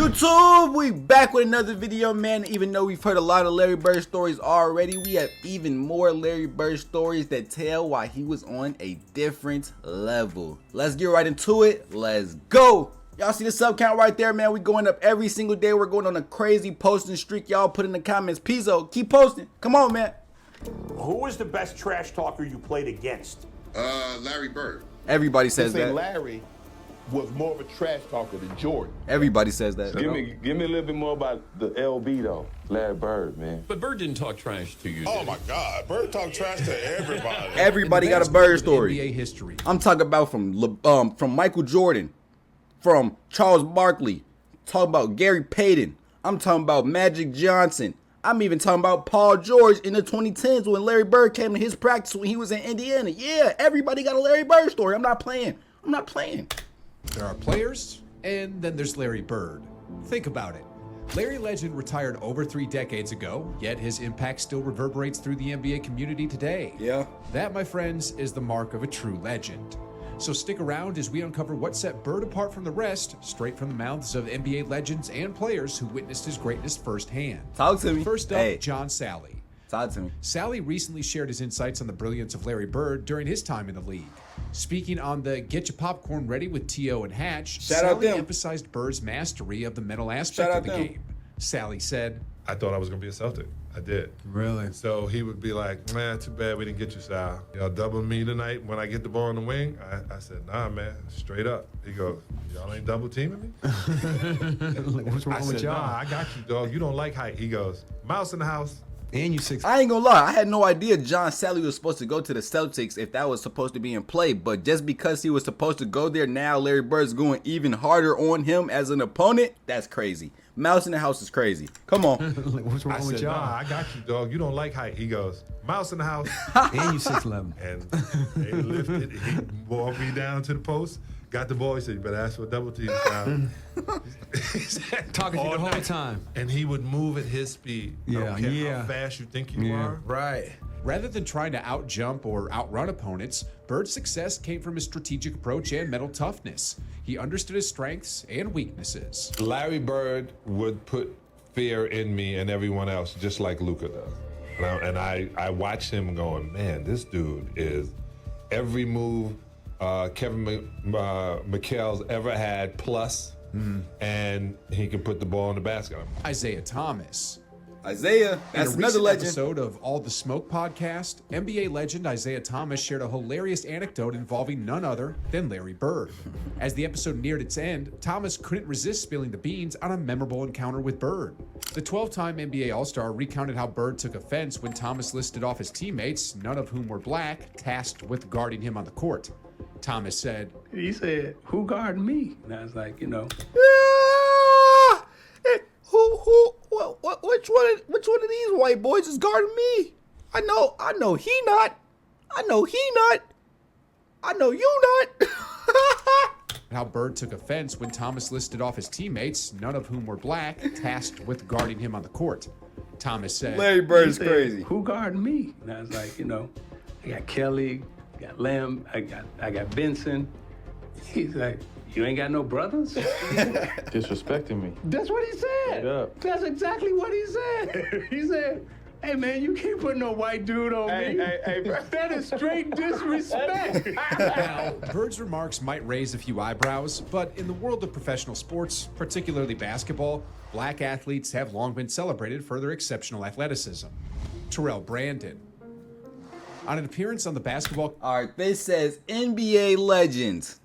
YouTube, we back with another video, man. Even though we've heard a lot of Larry Bird stories already, we have even more Larry Bird stories that tell why he was on a different level. Let's get right into it. Let's go. Y'all see the sub count right there, man? We going up every single day. We're going on a crazy posting streak. Y'all put in the comments, Pzo, keep posting. Come on, man. Who was the best trash talker you played against? Larry Bird. Everybody says that. Larry was more of a trash talker than Jordan. Everybody says that. Give me a little bit more about the LB though, Larry Bird, man. But Bird didn't talk trash to you. Oh my God, Bird talked trash to everybody. Everybody got a Bird story. NBA history. I'm talking about from Michael Jordan, from Charles Barkley, talking about Gary Payton. I'm talking about Magic Johnson. I'm even talking about Paul George in the 2010s when Larry Bird came to his practice when he was in Indiana. Yeah, everybody got a Larry Bird story. I'm not playing. There are players, and then there's Larry Bird. Think about it. Larry Legend retired over 3 decades ago, yet his impact still reverberates through the NBA community today. Yeah. That, my friends, is the mark of a true legend. So stick around as we uncover what set Bird apart from the rest, straight from the mouths of NBA legends and players who witnessed his greatness firsthand. Talk to me. First up, Hey. John Sally. Talk to me. Sally recently shared his insights on the brilliance of Larry Bird during his time in the league. Speaking on the Get Your Popcorn Ready with T.O. and Hatch, Shout out Sally them. emphasized Bird's mastery of the mental Shout aspect out of the them. game. Sally said, I thought I was gonna be a Celtic. I did. Really? So he would be like, man, too bad we didn't get you, Sal. Y'all double me tonight when I get the ball in the wing? I said, nah, man, straight up. He goes, y'all ain't double teaming me? Like, what's wrong I with said, y'all? nah, I got you, dog. You don't like height. He goes, mouse in the house. And you 6. I ain't gonna lie, I had no idea John Sally was supposed to go to the Celtics if that was supposed to be in play, but just because he was supposed to go there, now Larry Bird's going even harder on him as an opponent? That's crazy. Mouse in the house is crazy. Come on. Like, what's wrong I with said, y'all? nah, I got you, dog. You don't like height. He goes, mouse in the house. And you 6'11. And they lifted. He walked me down to the post, got the ball. He said, you better ask for a double team, Sal. He said, Talking to you the all whole night. time. And he would move at his speed. I don't care how fast you think you are. Right. rather than trying to outjump or outrun opponents, Bird's success came from his strategic approach and mental toughness. He understood his strengths and weaknesses. Larry Bird would put fear in me and everyone else, just like Luka does. And I watch him going, man, this dude is every move Kevin McHale's ever had plus, and he can put the ball in the basket. Isaiah Thomas. Isaiah, that's In a another recent legend. episode of All the Smoke podcast, NBA legend Isaiah Thomas shared a hilarious anecdote involving none other than Larry Bird. As the episode neared its end, Thomas couldn't resist spilling the beans on a memorable encounter with Bird. The 12-time NBA All-Star recounted how Bird took offense when Thomas listed off his teammates, none of whom were black, tasked with guarding him on the court. Thomas said, He said, "Who guarding me?" And I was like, Which one of these white boys is guarding me? I know he not. I know you not. how Bird took offense when Thomas listed off his teammates, none of whom were black, tasked with guarding him on the court. Thomas said, Larry Bird is he said, crazy. "Who guarding me?" And I was like, I got Kelly, I got Lamb, I got Benson. He's like, "You ain't got no brothers?" Disrespecting me. That's what he said. Straight up. That's exactly what he said. He said, "Hey man, you can't put no white dude on me. That is straight disrespect." Now, Bird's remarks might raise a few eyebrows, but in the world of professional sports, particularly basketball, black athletes have long been celebrated for their exceptional athleticism. Terrell Brandon. On an appearance on the basketball All right, this says NBA legends.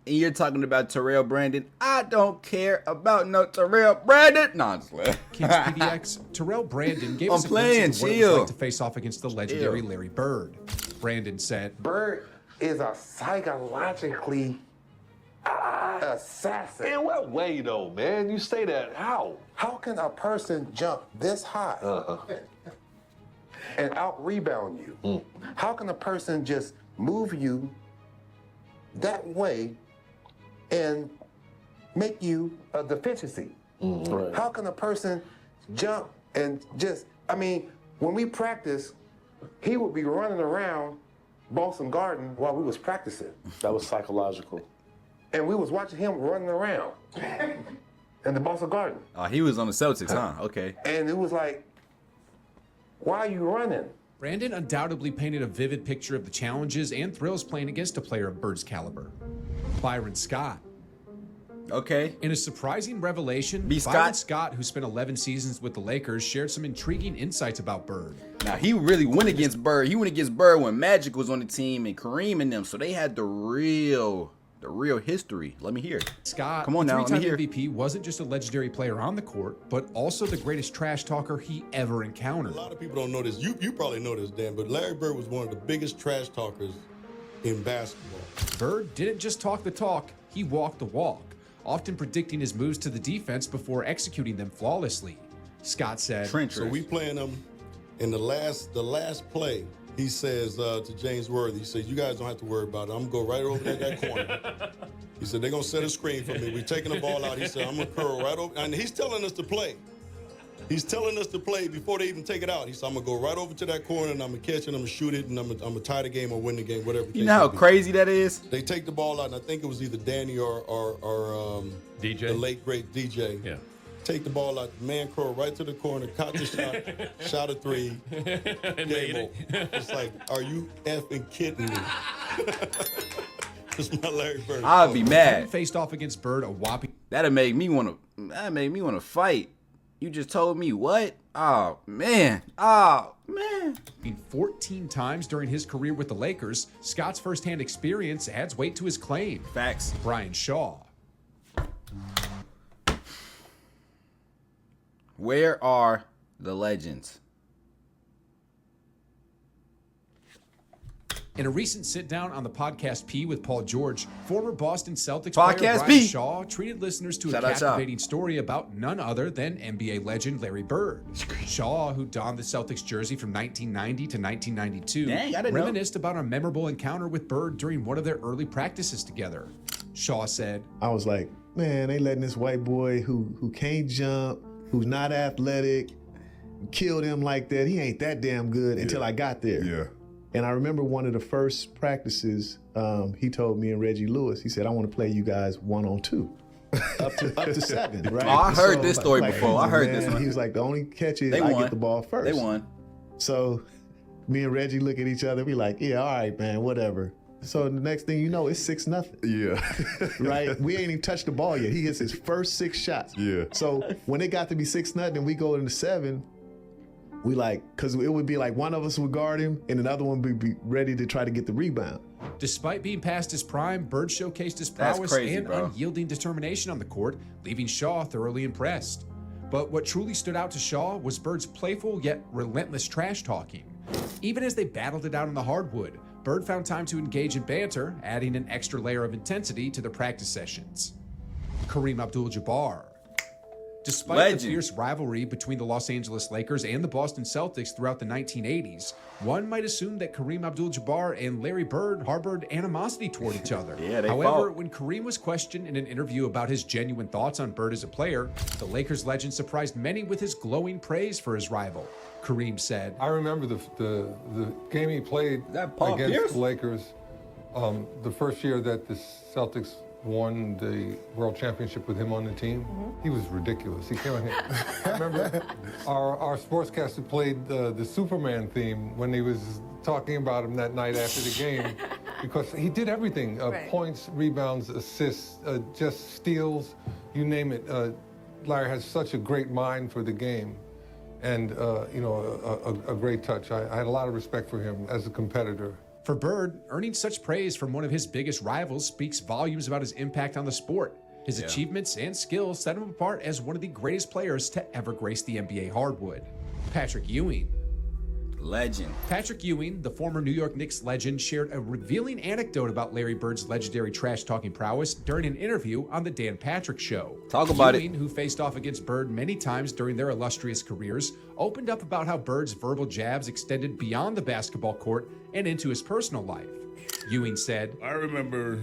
And you're talking about Terrell Brandon. I don't care about no Terrell Brandon. No, I'm just playing. Kings PDX, Terrell Brandon gave us a playing, glimpse into what it chill. was like to face off against the legendary Chill. Larry Bird. Brandon said, Bird is a psychologically assassin. In what way, though, man? You say that, how? How can a person jump this high and out-rebound you? How can a person just move you that way and make you a deficiency? Right. How can a person jump and just, when we practice, he would be running around Boston Garden while we was practicing. That was psychological. And we was watching him running around. in the Boston Garden. Oh, he was on the Celtics, huh? Okay. And it was like, why are you running? Brandon undoubtedly painted a vivid picture of the challenges and thrills playing against a player of Bird's caliber. Byron Scott. Okay. In a surprising revelation, B. Byron Scott? Scott, who spent 11 seasons with the Lakers, shared some intriguing insights about Bird. Now, he really went against Bird. He went against Bird when Magic was on the team and Kareem and them, so they had the real history. Let me hear it. Scott, Come on the now, let me three-time hear. MVP, wasn't just a legendary player on the court, but also the greatest trash talker he ever encountered. A lot of people don't know this. You probably know this, Dan, but Larry Bird was one of the biggest trash talkers in basketball. Bird didn't just talk the talk, he walked the walk, often predicting his moves to the defense before executing them flawlessly. Scott said, So we playing them in the last play. He says to James Worthy, he says, you guys don't have to worry about it. I'm going to go right over there that corner. He said, they're going to set a screen for me. We're taking the ball out. He said, I'm going to curl right over. And he's telling us to play. He's telling us to play before they even take it out. He said, I'm going to go right over to that corner, and I'm going to catch it, and I'm going to shoot it, and I'm going to tie the game or win the game, whatever. You know how crazy that is? They take the ball out, and I think it was either Danny or DJ? the late, great DJ. Yeah. Take the ball out, man curl right to the corner, caught the shot, shot a three, game over. It's like, are you effing kidding me? It's my Larry Bird. I'd be mad. Faced off against Bird a whopping. That'd make me want to fight. You just told me what? Oh man. 14 times during his career with the Lakers, Scott's firsthand experience adds weight to his claim. Facts. Brian Shaw. Where are the legends? In a recent sit-down on the podcast P with Paul George, former Boston Celtics Podcast player Brian P. Shaw treated listeners to Shout a out, Shaw. captivating story about none other than NBA legend Larry Bird. Shaw, who donned the Celtics jersey from 1990 to 1992, Dang, I didn't know. reminisced about a memorable encounter with Bird during one of their early practices together. Shaw said, I was like, man, they letting this white boy who can't jump, who's not athletic, kill him like that. He ain't that damn good until I got there. Yeah. And I remember one of the first practices, he told me and Reggie Lewis, he said, I want to play you guys 1-on-2. up to 7, right? Oh, I heard this story before. I heard this one. He was like, the only catch is They I won. get the ball first. They won. So me and Reggie look at each other, we like, yeah, all right, man, whatever. So the next thing you know, it's 6-0. Yeah. Right? We ain't even touched the ball yet. He hits his first 6 shots. Yeah. So when it got to be 6-0 and we go into 7, we like, because it would be like one of us would guard him and another one would be ready to try to get the rebound. despite being past his prime, Bird showcased his That's prowess crazy, and bro. unyielding determination on the court, leaving Shaw thoroughly impressed. But what truly stood out to Shaw was Bird's playful yet relentless trash talking. Even as they battled it out on the hardwood, Bird found time to engage in banter, adding an extra layer of intensity to their practice sessions. Kareem Abdul-Jabbar. Despite Legend. the fierce rivalry between the Los Angeles Lakers and the Boston Celtics throughout the 1980s, one might assume that Kareem Abdul-Jabbar and Larry Bird harbored animosity toward each other. Yeah, they However, fought. when Kareem was questioned in an interview about his genuine thoughts on Bird as a player, the Lakers legend surprised many with his glowing praise for his rival. Kareem said, I remember the game he played Paul against Pierce? the Lakers the first year that the Celtics won the World Championship with him on the team. He was ridiculous. He came on here. I remember our sportscaster played the Superman theme when he was talking about him that night after the game because he did everything. Points, rebounds, assists, just steals, you name it. Larry has such a great mind for the game and a great touch. I had a lot of respect for him as a competitor. For Bird, earning such praise from one of his biggest rivals speaks volumes about his impact on the sport. His achievements and skills set him apart as one of the greatest players to ever grace the NBA hardwood. Patrick Ewing. Legend. Patrick Ewing, the former New York Knicks legend, shared a revealing anecdote about Larry Bird's legendary trash-talking prowess during an interview on The Dan Patrick Show. Talk about Ewing, who faced off against Bird many times during their illustrious careers, opened up about how Bird's verbal jabs extended beyond the basketball court and into his personal life. Ewing said, I remember,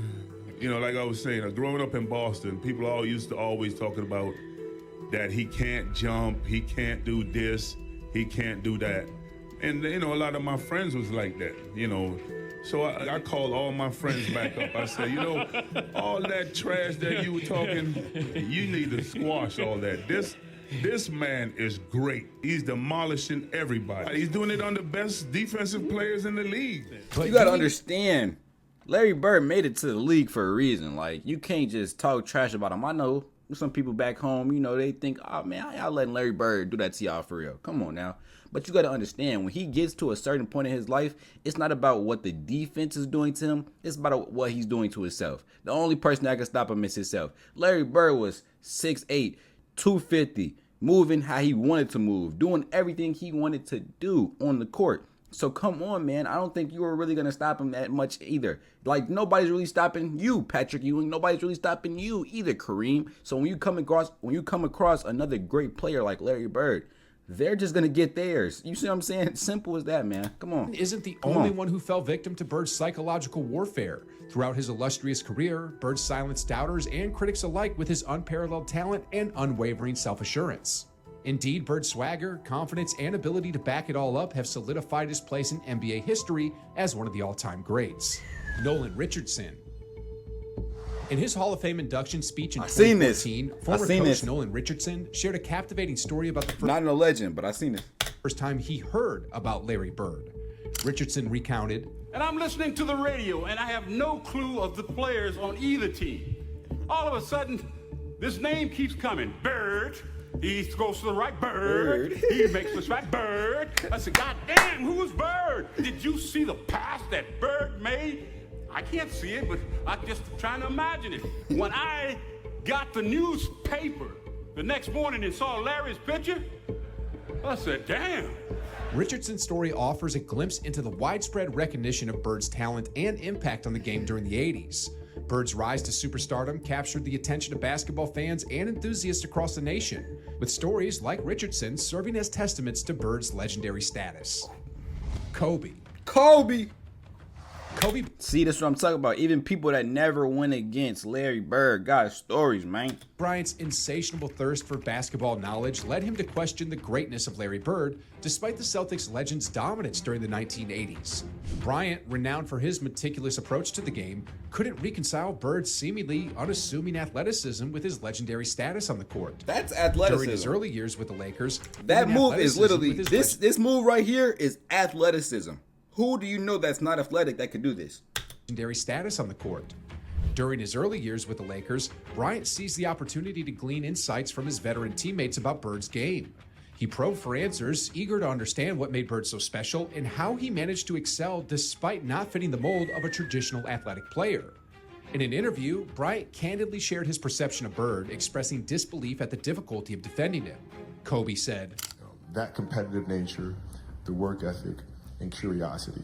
like I was saying, growing up in Boston, people all used to always talking about that he can't jump, he can't do this, he can't do that. And, a lot of my friends was like that, So I called all my friends back up. I said, you know, all that trash that you were talking, you need to squash all that. This man is great. He's demolishing everybody. He's doing it on the best defensive players in the league. You gotta understand, Larry Bird made it to the league for a reason. Like, you can't just talk trash about him. I know some people back home, you know, they think, oh man, y'all letting Larry Bird do that to y'all for real. Come on now. But you got to understand, when he gets to a certain point in his life, it's not about what the defense is doing to him. It's about what he's doing to himself. The only person that can stop him is himself. Larry Bird was 6'8", 250, moving how he wanted to move, doing everything he wanted to do on the court. So come on, man. I don't think you were really going to stop him that much either. Like, nobody's really stopping you, Patrick Ewing. Nobody's really stopping you either, Kareem. So when you come across another great player like Larry Bird, they're just going to get theirs. You see what I'm saying? Simple as that, man. Come on. Isn't the only one who fell victim to Bird's psychological warfare. Throughout his illustrious career, Bird silenced doubters and critics alike with his unparalleled talent and unwavering self-assurance. Indeed, Bird's swagger, confidence, and ability to back it all up have solidified his place in NBA history as one of the all-time greats. Nolan Richardson. In his Hall of Fame induction speech in 2014, former coach Nolan Richardson shared a captivating story about the first not a legend, but I seen it. First time he heard about Larry Bird. Richardson recounted, and I'm listening to the radio, and I have no clue of the players on either team. All of a sudden, this name keeps coming. Bird. He goes to the right, Bird. He makes the right, Bird. I said, God damn, who is Bird? Did you see the pass that Bird made? I can't see it, but I'm just trying to imagine it. When I got the newspaper the next morning and saw Larry's picture, I said, damn. Richardson's story offers a glimpse into the widespread recognition of Bird's talent and impact on the game during the 80s. Bird's rise to superstardom captured the attention of basketball fans and enthusiasts across the nation, with stories like Richardson's serving as testaments to Bird's legendary status. Kobe. See, that's what I'm talking about. Even people that never went against Larry Bird got stories, man. Bryant's insatiable thirst for basketball knowledge led him to question the greatness of Larry Bird, despite the Celtics legend's dominance during the 1980s. Bryant, renowned for his meticulous approach to the game, couldn't reconcile Bird's seemingly unassuming athleticism with his legendary status on the court. That's athleticism. During his early years with the Lakers, that move is literally, this move right here is athleticism. Who do you know that's not athletic that could do this? Legendary status on the court. During his early years with the Lakers, Bryant seized the opportunity to glean insights from his veteran teammates about Bird's game. He probed for answers, eager to understand what made Bird so special and how he managed to excel despite not fitting the mold of a traditional athletic player. In an interview, Bryant candidly shared his perception of Bird, expressing disbelief at the difficulty of defending him. Kobe said, that competitive nature, the work ethic, and curiosity,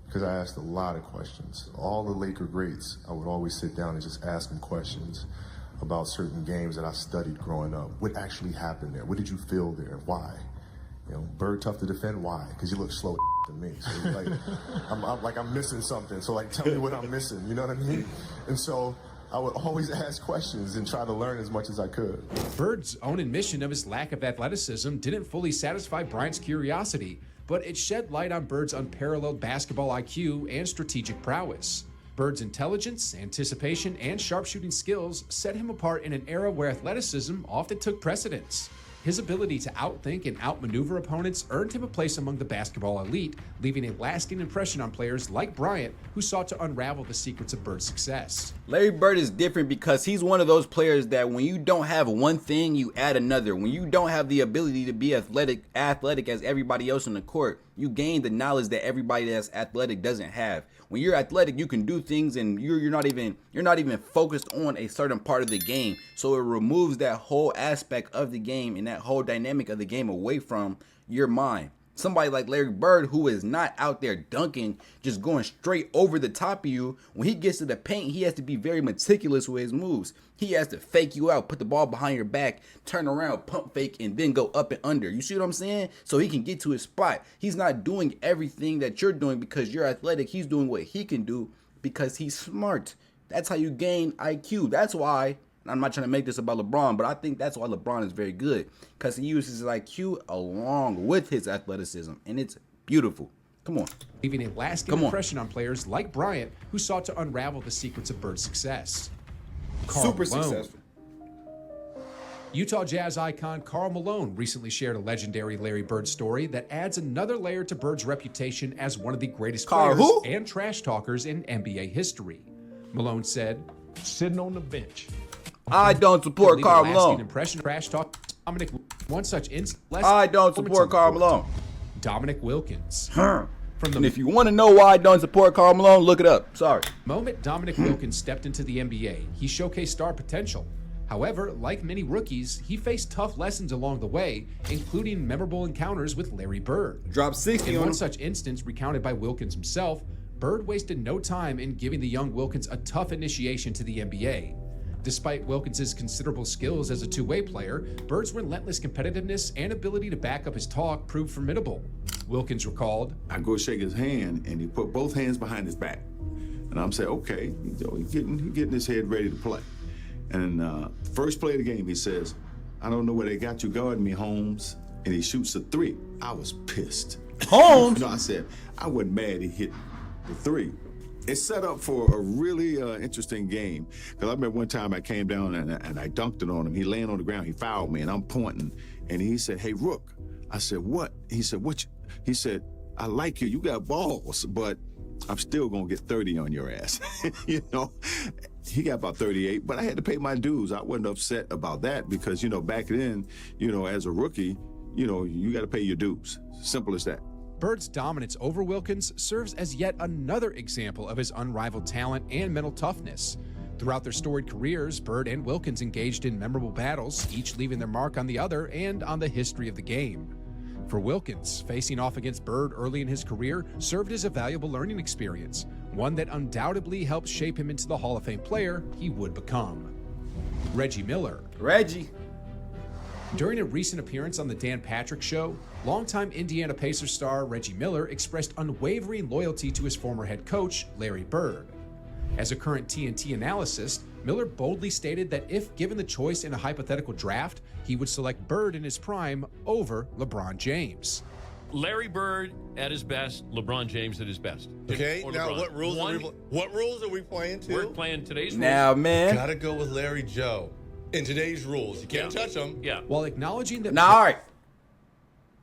because I asked a lot of questions. All the Laker greats, I would always sit down and just ask them questions about certain games that I studied growing up. What actually happened there? What did you feel there? Why? You know, Bird tough to defend. Why? Because you look slow to me. So like, I'm missing something. So like, tell me what I'm missing. You know what I mean? And so I would always ask questions and try to learn as much as I could. Bird's own admission of his lack of athleticism didn't fully satisfy Bryant's curiosity, but it shed light on Bird's unparalleled basketball IQ and strategic prowess. Bird's intelligence, anticipation, and sharpshooting skills set him apart in an era where athleticism often took precedence. His ability to outthink and outmaneuver opponents earned him a place among the basketball elite, leaving a lasting impression on players like Bryant, who sought to unravel the secrets of Bird's success. Larry Bird is different because he's one of those players that when you don't have one thing, you add another. When you don't have the ability to be athletic as everybody else on the court, you gain the knowledge that everybody that's athletic doesn't have. When you're athletic, you can do things and you're not even focused on a certain part of the game. So it removes that whole aspect of the game and that whole dynamic of the game away from your mind. Somebody like Larry Bird, who is not out there dunking, just going straight over the top of you, when he gets to the paint, he has to be very meticulous with his moves. He has to fake you out, put the ball behind your back, turn around, pump fake, and then go up and under. You see what I'm saying? So he can get to his spot. He's not doing everything that you're doing because you're athletic. He's doing what he can do because he's smart. That's how you gain IQ. That's why, I'm not trying to make this about LeBron, but I think that's why LeBron is very good, because he uses his IQ along with his athleticism, and it's beautiful. Come on. Leaving a lasting impression on players like Bryant, who sought to unravel the secrets of Bird's success. Super successful. Utah Jazz icon Karl Malone recently shared a legendary Larry Bird story that adds another layer to Bird's reputation as one of the greatest players and trash talkers in NBA history. Malone said, "Sitting on the bench." I don't support Karl Malone. Impression trash talk. Dominic, one such I don't support Karl Malone. Dominic Wilkins. And if you want to know why I don't support Karl Malone, look it up. Sorry. Moment Dominic Wilkins stepped into the NBA, he showcased star potential. However, like many rookies, he faced tough lessons along the way, including memorable encounters with Larry Bird. Dropped 60 in on one him. such instance recounted by Wilkins himself, Bird wasted no time in giving the young Wilkins a tough initiation to the NBA. Despite Wilkins' considerable skills as a two-way player, Bird's relentless competitiveness and ability to back up his talk proved formidable. Wilkins recalled, I go shake his hand, and he put both hands behind his back. And I'm saying, okay, he's getting his head ready to play. And first play of the game, he says, I don't know where they got you guarding me, Holmes. And he shoots a three. I was pissed. Holmes? No, I said, I wasn't mad he hit the three. It's set up for a really interesting game. Because I remember one time I came down and I dunked it on him. He laying on the ground, he fouled me, and I'm pointing. And he said, hey, Rook. I said, what? He said, what? He said, I like you. You got balls, but I'm still going to get 30 on your ass. You know? He got about 38, but I had to pay my dues. I wasn't upset about that because, you know, back then, you know, as a rookie, you know, you got to pay your dues. Simple as that. Bird's dominance over Wilkins serves as yet another example of his unrivaled talent and mental toughness. Throughout their storied careers, Bird and Wilkins engaged in memorable battles, each leaving their mark on the other and on the history of the game. For Wilkins, facing off against Bird early in his career served as a valuable learning experience, one that undoubtedly helped shape him into the Hall of Fame player he would become. Reggie Miller. Reggie. During a recent appearance on the Dan Patrick Show, longtime Indiana Pacers star Reggie Miller expressed unwavering loyalty to his former head coach, Larry Bird. As a current TNT analyst, Miller boldly stated that if given the choice in a hypothetical draft, he would select Bird in his prime over LeBron James. Larry Bird at his best, LeBron James at his best. Okay, Or now LeBron. what rules are we playing to? We're playing today's rules. Now, man. Gotta go with Larry Joe. In today's rules, you can't touch them. Yeah. While acknowledging that All right.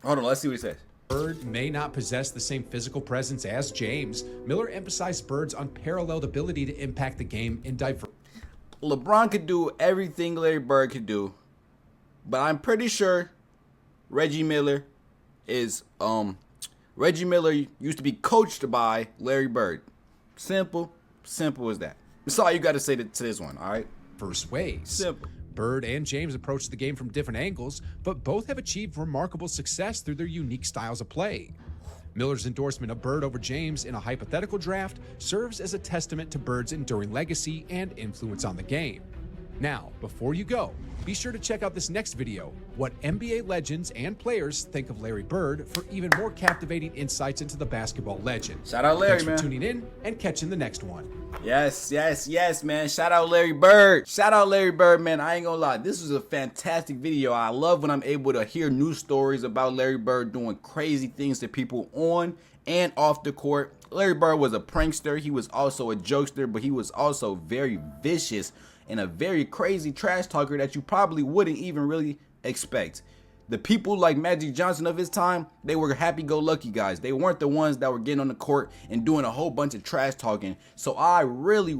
Hold on, let's see what he says. Bird may not possess the same physical presence as James, Miller emphasized Bird's unparalleled ability to impact the game in diverse. LeBron could do everything Larry Bird could do, but I'm pretty sure Reggie Miller is Reggie Miller used to be coached by Larry Bird. Simple as that. That's all you got to say to this one, all right? First ways. Simple. Bird and James approach the game from different angles, but both have achieved remarkable success through their unique styles of play. Miller's endorsement of Bird over James in a hypothetical draft serves as a testament to Bird's enduring legacy and influence on the game. Now, before you go, be sure to check out this next video, what NBA legends and players think of Larry Bird, for even more captivating insights into the basketball legend. Shout out Larry, Thanks man. for tuning in and catching the next one. Yes, man. Shout out Larry Bird. Shout out Larry Bird, man. I ain't gonna lie. This was a fantastic video. I love when I'm able to hear new stories about Larry Bird doing crazy things to people on and off the court. Larry Bird was a prankster. He was also a jokester, but he was also very vicious and a very crazy trash talker that you probably wouldn't even really expect. The people like Magic Johnson of his time, they were happy-go-lucky guys. They weren't the ones that were getting on the court and doing a whole bunch of trash talking. So I really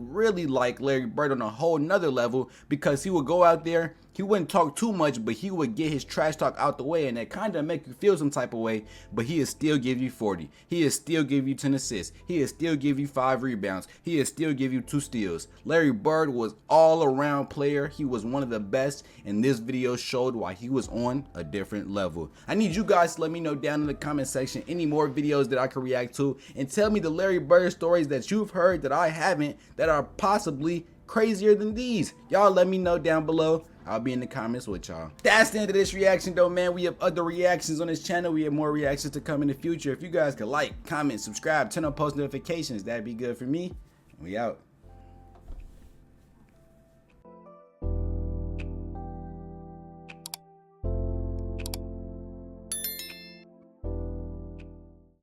like Larry Bird on a whole nother level because he would go out there, he wouldn't talk too much, but he would get his trash talk out the way, and it kind of make you feel some type of way, but he'll still give you 40. He'll still give you 10 assists. He'll still give you 5 rebounds. He'll still give you 2 steals. Larry Bird was all-around player. He was one of the best, and this video showed why he was on a different level. I need you guys to let me know down in the comment section any more videos that I can react to, and tell me the Larry Bird stories that you've heard that I haven't that are possibly crazier than these. Y'all let me know down below. I'll be in the comments with y'all. That's the end of this reaction though, man. We have other reactions on this channel. We have more reactions to come in the future. If you guys could like, comment, subscribe, turn on post notifications, that'd be good for me. We out.